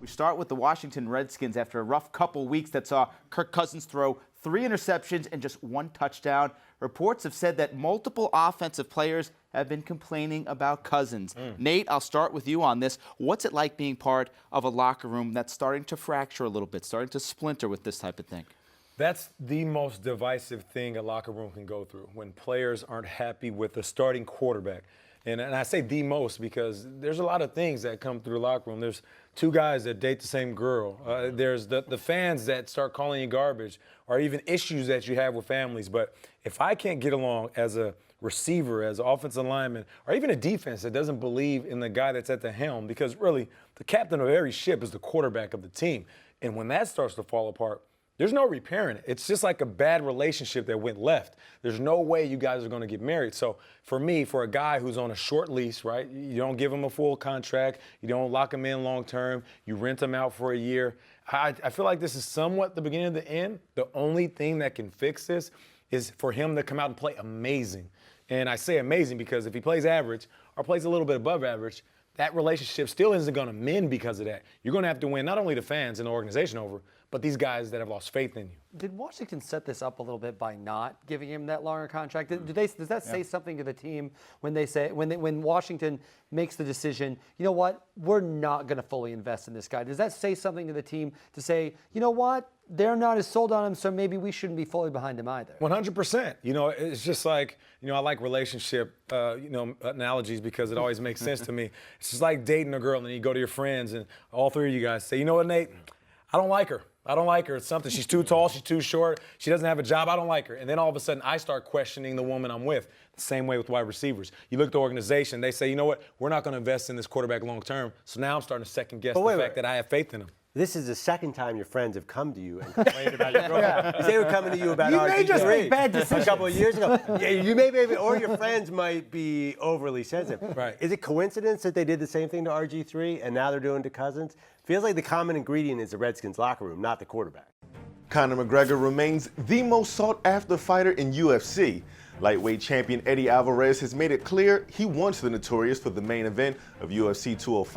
We start with the Washington Redskins after a rough couple weeks that saw Kirk Cousins throw 3 interceptions and just 1 touchdown. Reports have said that multiple offensive players have been complaining about Cousins. Nate, I'll start with you on this. What's it like being part of a locker room that's starting to fracture a little bit, starting to splinter with this type of thing? That's the most divisive thing a locker room can go through, when players aren't happy with the starting quarterback. And I say the most because there's a lot of things that come through the locker room. There's 2 guys that date the same girl. There's the fans that start calling you garbage, or even issues that you have with families. But if I can't get along as a receiver, as an offensive lineman, or even a defense that doesn't believe in the guy that's at the helm, because really the captain of every ship is the quarterback of the team. And when that starts to fall apart, there's no repairing it. It's just like a bad relationship that went left. There's no way you guys are going to get married. So for me, for a guy who's on a short lease, right, you don't give him a full contract. You don't lock him in long term. You rent him out for a year. I feel like this is somewhat the beginning of the end. The only thing that can fix this is for him to come out and play amazing. And I say amazing because if he plays average or plays a little bit above average, that relationship still isn't going to mend because of that. You're going to have to win not only the fans and the organization over, but these guys that have lost faith in you. Did Washington set this up a little bit by not giving him that longer contract? Does that say something to the team when they say when Washington makes the decision, you know what, we're not going to fully invest in this guy? Does that say something to the team to say, you know what, they're not as sold on him, so maybe we shouldn't be fully behind him either? 100%. You know, it's just like, you know, I like relationship, analogies because it always makes sense to me. It's just like dating a girl and you go to your friends and all 3 of you guys say, you know what, Nate, I don't like her. I don't like her. It's something. She's too tall. She's too short. She doesn't have a job. I don't like her. And then all of a sudden, I start questioning the woman I'm with. The same way with wide receivers. You look at the organization. They say, you know what? We're not going to invest in this quarterback long term. So now I'm starting to second guess the fact that I have faith in him. This is the second time your friends have come to you and complained about your girlfriend. Because they were coming to you about RG3 may just make bad decisions a couple of years ago. Yeah, you may be, or your friends might be overly sensitive. Right. Is it coincidence that they did the same thing to RG3 and now they're doing it to Cousins? Feels like the common ingredient is the Redskins locker room, not the quarterback. Conor McGregor remains the most sought-after fighter in UFC. Lightweight champion Eddie Alvarez has made it clear he wants the Notorious for the main event of UFC 205.